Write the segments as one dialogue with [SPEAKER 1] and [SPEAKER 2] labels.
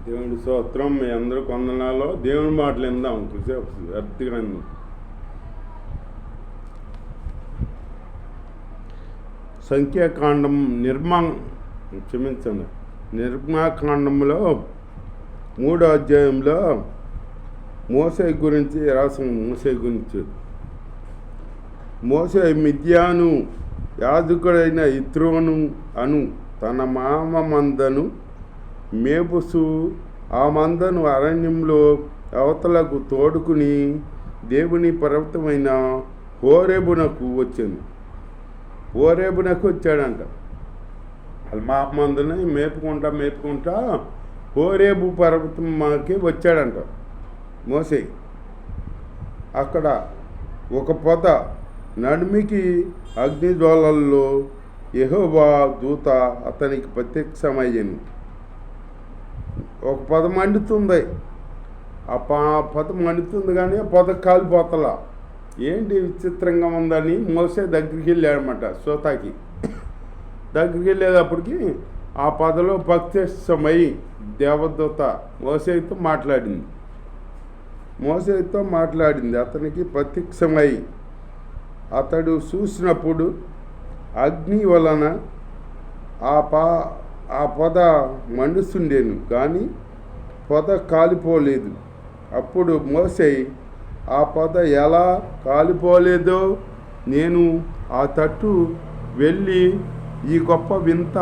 [SPEAKER 1] దేవుడి స్తోత్రం. మీ అందరూ కొందనాలో దేవుడి మాటలు విందాం. కొద్దిసేపు వ్యర్థంగా విందాం. సంఖ్యాకాండం నిర్మాకాండంలో 3వ అధ్యాయంలో మోసే గురించి రాసిన. మోసే మిద్యాను యాజకుడైన ఇత్రోను అను తన మామ మందను మేపుసు ఆ మందను అరణ్యంలో అవతలకు తోడుకుని దేవుని పర్వతమైన హోరేబునకు వచ్చాడంట. వాళ్ళ మామ మందని మేపుకుంటా హోరేబు పర్వతంకి వచ్చాడంట మోసే. అక్కడ ఒక పొద నడిమికి అగ్నిజ్వాలల్లో యెహోవా దూత అతనికి ప్రత్యక్షమయ్యాను. ఒక పొద మండుతుంది. ఆ పొద మండుతుంది కానీ ఆ పొద కాలిపోతలా. ఏంటి విచిత్రంగా ఉందని మోసే దగ్గరికి వెళ్ళాడనమాట. సోతాకి దగ్గరికి వెళ్ళేటప్పటికి ఆ పొదలో ప్రత్యక్షమై దేవదూత మోసేతో మాట్లాడింది. అతనికి ప్రత్యక్షమై అతడు చూసినప్పుడు అగ్ని వలన ఆ పొద మండుస్తుండేను కానీ పొద కాలిపోలేదు. అప్పుడు మోసే ఆ పొద ఎలా కాలిపోలేదో నేను ఆ తట్టు వెళ్ళి ఈ గొప్ప వింత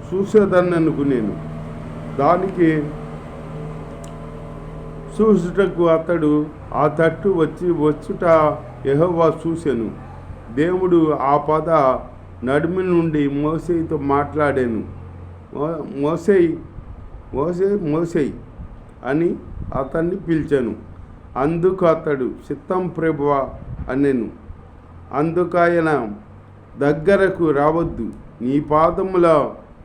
[SPEAKER 1] చూసేదాన్ని అనుకునేను. దానికి చూసుటకు అతడు ఆ తట్టు వచ్చుట యెహోవా చూసెను. దేవుడు ఆ పొద నడిమి నుండి మోసేతో మాట్లాడాను. మోసే అని అతన్ని పిలిచాను. అందుకు అతడు చిత్తం ప్రభువా అనెను. అందుకైన దగ్గరకు రావద్దు, నీ పాదముల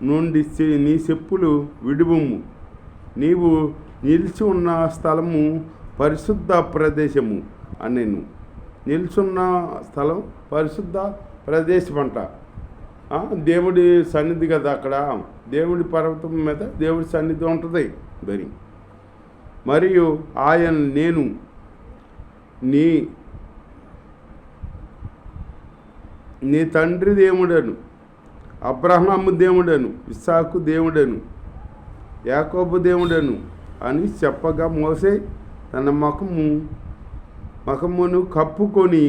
[SPEAKER 1] నుండి నీ చెప్పులు విడువుము. నీవు నిలిచి ఉన్న స్థలము పరిశుద్ధ ప్రదేశము అనెను. నిల్చున్న స్థలం పరిశుద్ధ ప్రదేశం అంట. దేవుడి సన్నిధి కదా అక్కడ. దేవుడి పర్వతం మీద దేవుడి సన్నిధి ఉంటుంది. మరియు ఆయన నేను నీ తండ్రి దేవుడను, అబ్రహాము దేవుడను, ఇస్సాకు దేవుడను, యాకోబు దేవుడను అని చెప్పగా మోసే తన ముఖమును కప్పుకొని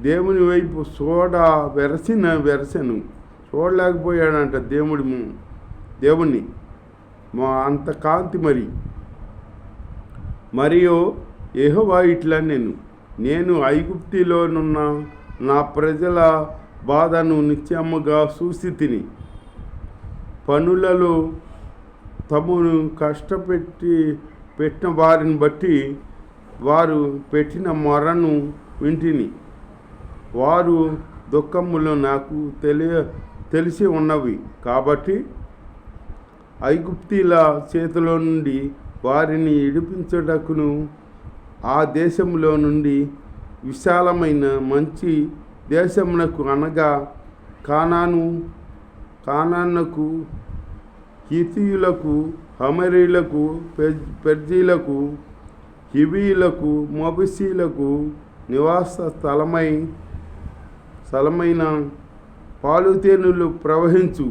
[SPEAKER 1] దేవుని వైపు వెరసెను. చూడలేకపోయాడంట దేవుణ్ణి అంత కాంతి. మరియు యెహోవా ఇట్లా నేను ఐగుప్తులోనున్న నా ప్రజల బాధను నిత్యముగా చూసి తిని పనులలో తమను పెట్టిన వారిని బట్టి వారు పెట్టిన మొరను వింటిని. వారు దుఃఖములు నాకు తెలిసి ఉన్నవి కాబట్టి ఐగుప్తీల చేతిలో నుండి వారిని ఇడిపించుటకును ఆ దేశంలో నుండి విశాలమైన మంచి దేశమునకు అనగా కానానుకు, హితీయులకు, హమరీలకు, పెర్జీలకు, హివీయులకు, మొబిసీలకు నివాస స్థలమైన పాలుతేనులు ప్రవహించు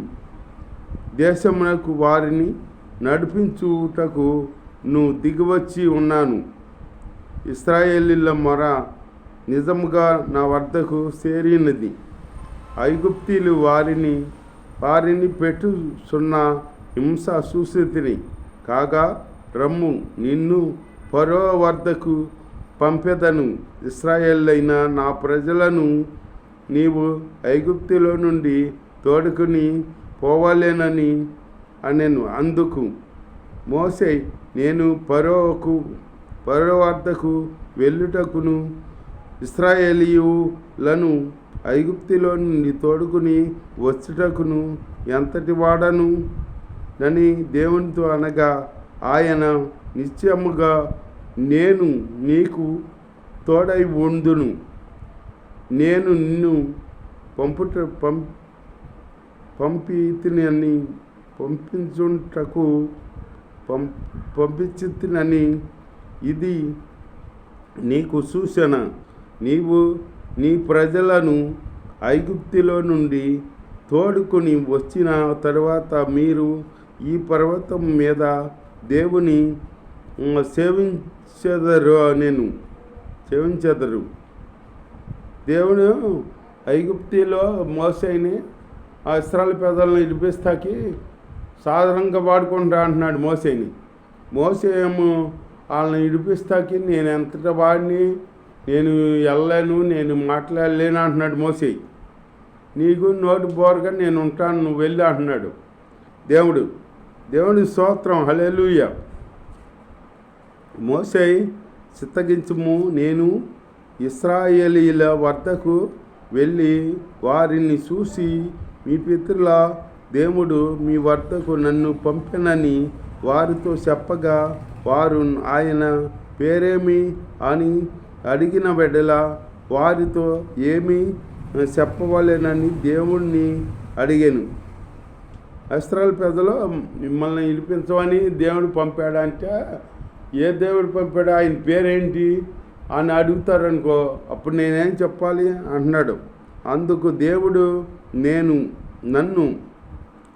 [SPEAKER 1] దేశమునకు వారిని నడిపించుటకు నువ్వు దిగివచ్చి ఉన్నాను. ఇశ్రాయేలీయుల మొర నిజముగా నా వద్దకు చేరినది. ఐగుప్తీయులు వారిని పెట్టుచున్న హింస చూసితిని. కాగా రమ్ము, నిన్ను ఫరో వద్దకు పంపెదను. ఇశ్రాయేలైన నా ప్రజలను నీవు ఐగుప్తులో నుండి తోడుకుని పోవాలేనని అనెను. అందుకు మోసే నేను ఫరో వద్దకు వెళ్ళుటకును ఇశ్రాయేలీయులను ఐగుప్తులో నుండి తోడుకుని వచ్చుటకును ఎంతటి వాడను అని దేవునితో అనగా ఆయన నిశ్చయముగా నేను నీకు తోడై ఉందును. నేను నిన్ను పంపితిని పంపించుటకు పంపించినని ఇది నీకు సూచన. నీవు నీ ప్రజలను ఐగుప్తులో నుండి తోడుకొని వచ్చిన తరువాత మీరు ఈ పర్వతం మీద దేవుని సేవించెదరు. దేవుడు ఐగుప్తులో మోసేని ఆ ఇశ్రాయేలు పెద్దలను విడిపిస్తాకి సాధారణంగా వాడుకుంటా అంటున్నాడు మోసే ఏమో వాళ్ళని విడిపిస్తాకి నేను ఎంతటి వాడిని, నేను వెళ్ళలేను, నేను మాట్లాడలేను అంటున్నాడు మోసే. నీకు నోటి బోరగా నేను ఉంటాను, నువ్వు వెళ్ళి అంటున్నాడు దేవుడి స్తోత్రం, హల్లెలూయా. మోసే చిత్తగించుము, నేను ఇశ్రాయేలీయుల వద్దకు వెళ్ళి వారిని చూసి మీ పితరుల దేవుడు మీ వద్దకు నన్ను పంపెనని వారితో చెప్పగా, వారు ఆయన పేరేమి అని అడిగిన వెడల వారితో ఏమి చెప్పవలెనని దేవుణ్ణి అడిగాను. ఇశ్రాయేలు పెద్దలు మిమ్మల్ని విడిపించమని దేవుడు పంపాడంటే, ఏ దేవుడు పంపాడు, ఆయన పేరేంటి అని అడుగుతారనుకో, అప్పుడు నేనేం చెప్పాలి అంటున్నాడు. అందుకు దేవుడు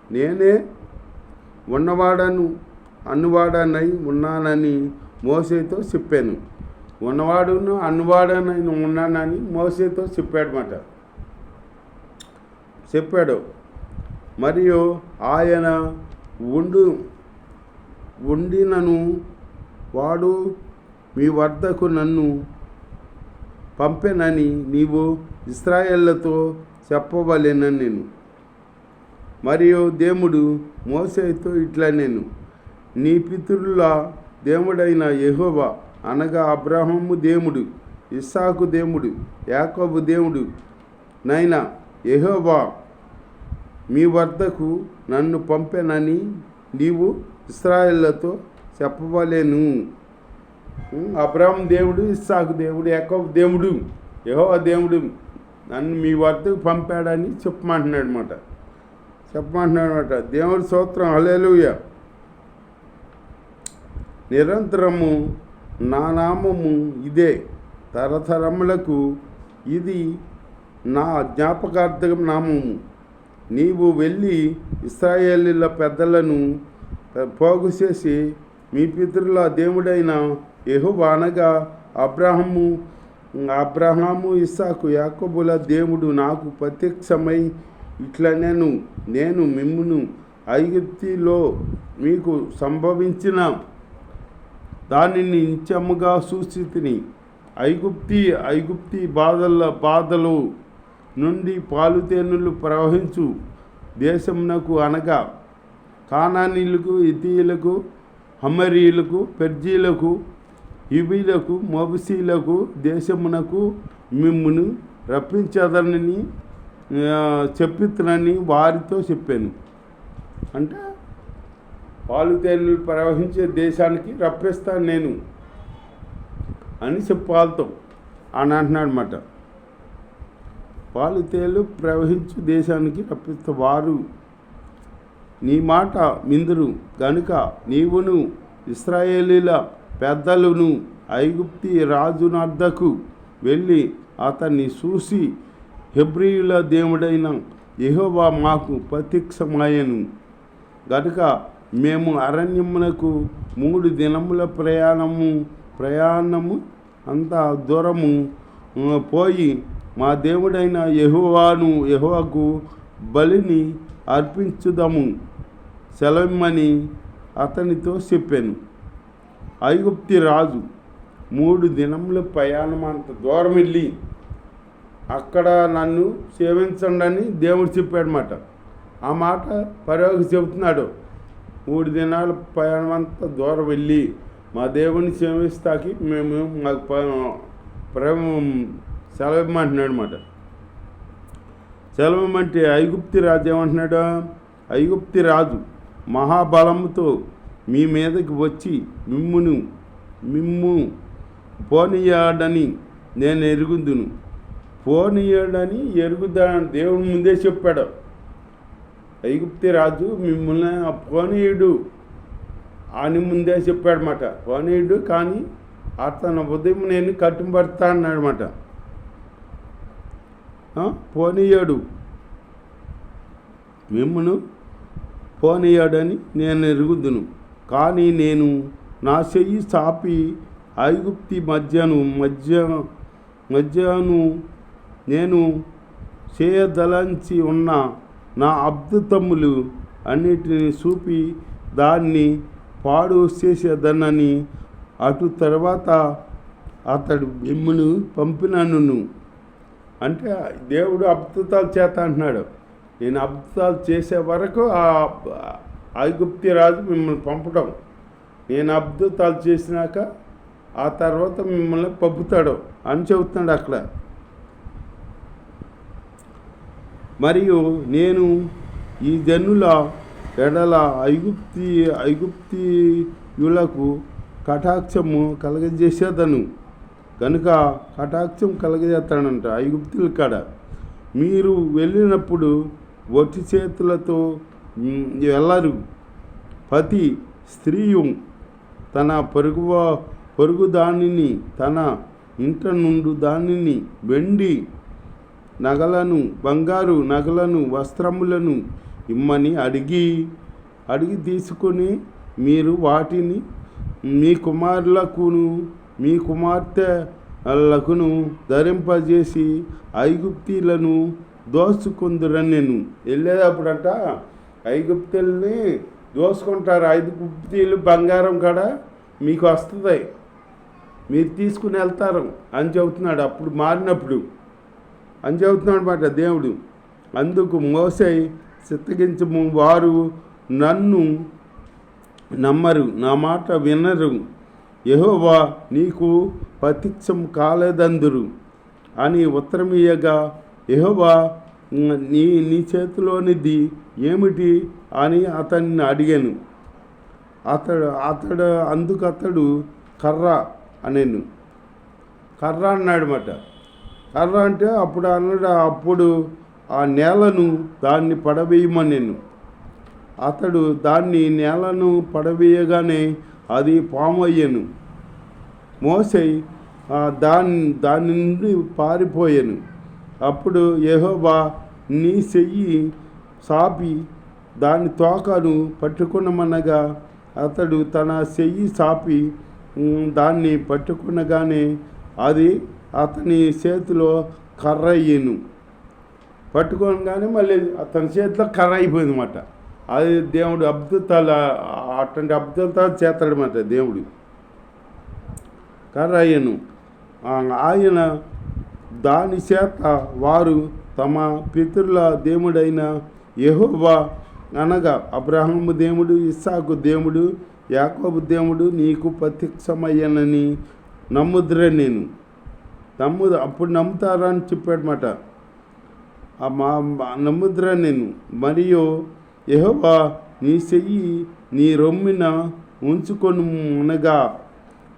[SPEAKER 1] నేనే అన్నవాడనై ఉన్నానని మోసేతో చెప్పాను. ఉన్నవాడును అన్నవాడనై ఉన్నానని మోసేతో చెప్పాడు. మరియు ఆయన ఉండినను వాడు మీ వద్దకు నన్ను పంపెనని నీవు ఇశ్రాయేలుతో చెప్పవలెనని నేను. మరియు దేవుడు మోసేతో ఇట్లా నీ పితరుల దేవుడైన యెహోవా అనగా అబ్రహాము దేవుడు, ఇస్సాకు దేవుడు, యాకోబు దేవుడు నైనా యెహోవా మీ వద్దకు నన్ను పంపెనని నీవు ఇశ్రాయేలుతో చెప్పవలెను. అబ్రహాం దేవుడు, ఇస్సాకు దేవుడు, యాకోబు దేవుడు, యెహోవా దేవుడు నన్ను మీ వద్దకు పంపాడని చెప్పమంటున్నాడు అనమాట. దేవుడి స్తోత్రం, హల్లెలూయా. నిరంతరము నా నామము ఇదే, తరతరములకు ఇది నా జ్ఞాపకార్థ నామము. నీవు వెళ్ళి ఇశ్రాయేలీయుల పెద్దలను పోగు చేసి మీ పితరుల దేవుడైన యెహోవా అనగా అబ్రహాము ఇస్సాకు యాకోబుల దేవుడు నాకు ప్రత్యక్షమై ఇట్లా నేను మిమ్మును ఐగుప్తులో మీకు సంభవించిన దానిని నిత్యముగా సూచితిని. ఐగుప్తి బాధలు నుండి పాలుతేనులు ప్రవహించు దేశమునకు అనగా కానానీయులకు, హిత్తీయులకు, హమరీయులకు, పెర్జీలకు, హివీలకు, మొబసీలకు దేశమునకు మిమ్మును రప్పించదనని చెప్పినని వారితో చెప్పాను. అంటే పాలుతేనులు ప్రవహించే దేశానికి రప్పిస్తాను నేను అని చెప్పాలతో అని అంటున్నాడు అన్నమాట. పాలుతేలు ప్రవహించు దేశానికి రప్పిస్తా వారు నీ మాట విందురు గనుక నీవును ఇశ్రాయేలీల పెద్దలను ఐగుప్తి రాజునద్దకు వెళ్ళి అతన్ని చూసి హెబ్రీయుల దేవుడైన యెహోవా మాకు ప్రత్యక్షమాయెను గనుక మేము అరణ్యమునకు 3 దినముల ప్రయాణము అంత దూరము పోయి మా దేవుడైన యెహోవాకు బలిని అర్పించుదాము సెలవిమ్మని అతనితో చెప్పాను. ఐగుప్తి రాజు 3 దినముల ప్రయాణం అంత దూరం వెళ్ళి అక్కడ నన్ను సేవించండి అని దేవుడు చెప్పాడన్నమాట. ఆ మాట పరోకి చెబుతున్నాడు. 3 దినాల ప్రయాణం అంతా దూరం వెళ్ళి మా దేవుని సేవిస్తాకి మేము మాకు సెలవిమ్మంటున్నాడు అన్నమాట. సెలవిమ్మంటే ఐగుప్తి రాజు ఏమంటున్నాడు? ఐగుప్తి రాజు మహాబలముతో మీ మీదకి వచ్చి మిమ్ము పోనీయాడని నేను ఎరుగుదును. పోనీయాడని ఎరుగుదాని దేవుని ముందే చెప్పాడు. ఐగుప్తి రాజు మిమ్మల్ని పోనీయుడు అని ముందే చెప్పాడనమాట. పోనీయుడు కానీ అతను ఉదయం నేను కట్టుబడతా అన్నాడనమాట. పోనీయాడు మిమ్మను పోనీయాడని నేను ఎరుగుదును. కానీ నేను నా చెయ్యి చాపి ఐగుప్తి మధ్యను నేను చేయదలంచి ఉన్న నా అద్భుతములు అన్నిటిని చూపి దాన్ని పాడు చేసేదనని అటు తర్వాత అతడు మిమ్మును పంపినను. అంటే దేవుడు అద్భుతాలు చేత అంటున్నాడు. నేను అద్భుతాలు చేసే వరకు ఆ ఐగుప్తి రాజు మిమ్మల్ని పంపడం, నేను అద్భుతాలు చేసినాక ఆ తర్వాత మిమ్మల్ని పంపుతాడు అని చెబుతున్నాడు అక్కడ. మరియు నేను ఈ జనుల ఎడల ఐగుప్తీయులకు కటాక్షము కలగజేసేదను. కనుక కటాక్షం కలగజేస్తాడంట ఐగుప్తుల కాడ. మీరు వెళ్ళినప్పుడు ఒట్టి చేతులతో వెళ్ళరు. ప్రతి స్త్రీయు తన పొరుగు దానిని, తన ఇంట నుండి దానిని, వెండి నగలను, బంగారు నగలను, వస్త్రములను ఇమ్మని అడిగి తీసుకొని మీరు వాటిని మీ కుమారులకును మీ కుమార్తెలకును ధరింపజేసి ఐగుప్తీలను దోచుకుందురని. నేను వెళ్ళేటప్పుడంట ఐగుప్తుల్ని దోసుకుంటారు. ఐగుప్తీలు బంగారం కాడ మీకు వస్తుంది, మీరు తీసుకుని వెళ్తారు అని చెబుతున్నాడు. అప్పుడు మారినప్పుడు అని చెబుతున్నాడు అన్నమాట దేవుడు. అందుకు మోసే చిత్తగించము, వారు నన్ను నమ్మరు, నా మాట వినరు, యెహోవా నీకు ప్రత్యక్షం కాలేదందురు అని ఉత్తరమియ్యగా, యెహోవా నీ చేతిలోనిది ఏమిటి అని అతన్ని అడిగాను. అందుకు అతడు కర్ర అనేను. కర్ర అన్నాడన్నమాట. కర్ర అంటే అప్పుడు అన్నాడు, అప్పుడు ఆ నేలను దాన్ని పడవేయమనేను. అతడు నేలను పడవేయగానే అది పాము అయ్యాను. మోసే దాని నుండి పారిపోయాను. అప్పుడు యెహోవా నీ చెయ్యి చాపి దాని తోకను పట్టుకునమనగా అతడు తన చెయ్యి చాపి దాన్ని పట్టుకునగానే అది అతని చేతిలో కర్ర అయ్యాను. పట్టుకోగానే మళ్ళీ అతని చేతిలో కర్ర అయిపోయింది అన్నమాట. అది దేవుడు అద్భుతాలు, అటువంటి అద్భుతాలు చేస్తాడన్నమాట దేవుడు. కర్ర అయ్యను. ఆయన దాని చేత వారు తమ పితరుల దేవుడైన యెహోవా అనగా అబ్రహాము దేవుడు, ఇస్సాకు దేవుడు, యాకోబు దేవుడు నీకు ప్రత్యక్షమయ్యానని నమ్ముదురే. నేను అప్పుడు నమ్ముతారా అని చెప్పాడన్నమాట. నమ్ముదురా నేను. మరియు యెహోవా నీ చెయ్యి నీ రొమ్మిన ఉంచుకొని అనగా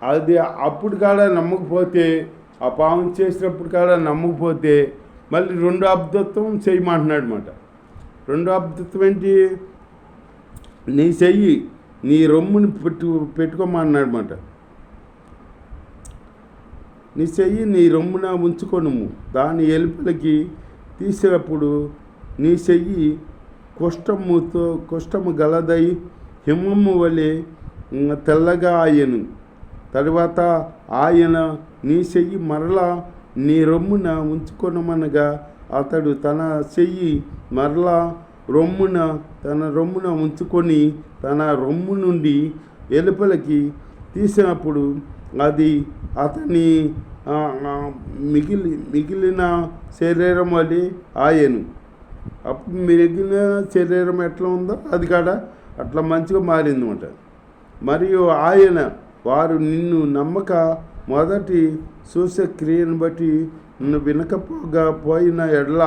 [SPEAKER 1] అది అప్పుడు కాడ నమ్మకపోతే, ఆ పాము చేసినప్పుడు కాడ నమ్మకపోతే మళ్ళీ రెండో అద్భుతం చేయమంటున్నాడు అన్నమాట. రెండో అద్భుతం ఏంటి? నీ చెయ్యి నీ రొమ్ముని పెట్టుకోమన్నాడు అన్నమాట. నీ చెయ్యి నీ రొమ్మున ఉంచుకొనుము, దాని ఎలుపలికి తీసినప్పుడు నీ చెయ్యి కుష్టము గలదై హిమము వలె తెల్లగా ఆయను. తరువాత ఆయన నీ చెయ్యి మరలా నీ రొమ్మున ఉంచుకొనమనగా అతడు తన చెయ్యి మరలా తన రొమ్మున ఉంచుకొని తన రొమ్ము నుండి ఎలుపలికి తీసినప్పుడు అది అతని మిగిలిన శరీరం వలె ఆయను. అప్పుడు మిగిలిన శరీరం ఎట్లా ఉందో అది కాడ అట్లా మంచిగా మారిందన్నమాట. మరియు ఆయన వారు నిన్ను నమ్మక మొదటి సూచక్రియను బట్టి వినకపోయిన ఎడల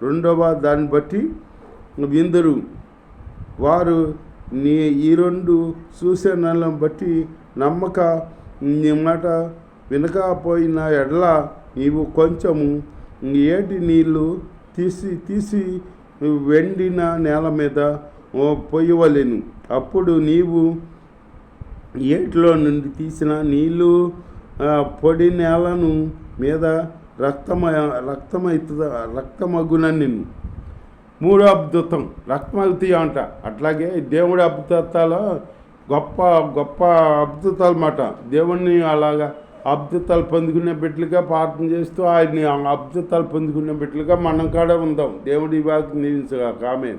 [SPEAKER 1] రెండవ దాన్ని బట్టి విందురు. వారు ఈ రెండు సూచనలను బట్టి నమ్మక నీ మాట వినకపోయిన ఎడల నీవు కొంచెము ఏటి నీళ్ళు తీసి వెండిన నేల మీద పోయవలెను. అప్పుడు నీవు ఏటిలో నుండి తీసిన నీళ్ళు పొడి నేలను మీద రక్తమగునని మూడో అద్భుతం రక్తమగుతాయి అంట. అట్లాగే దేవుడి అద్భుతాలు గొప్ప గొప్ప అద్భుతాలు అన్నమాట. దేవుణ్ణి అలాగా అద్భుతాలు పొందుకునే బిడ్డలుగా ప్రార్థన చేస్తూ ఆయన్ని అద్భుతాలు పొందుకునే బిడ్డలుగా మనం కాడ ఉందాం. దేవుడి వాకి నిలిచగా ఆమేన్.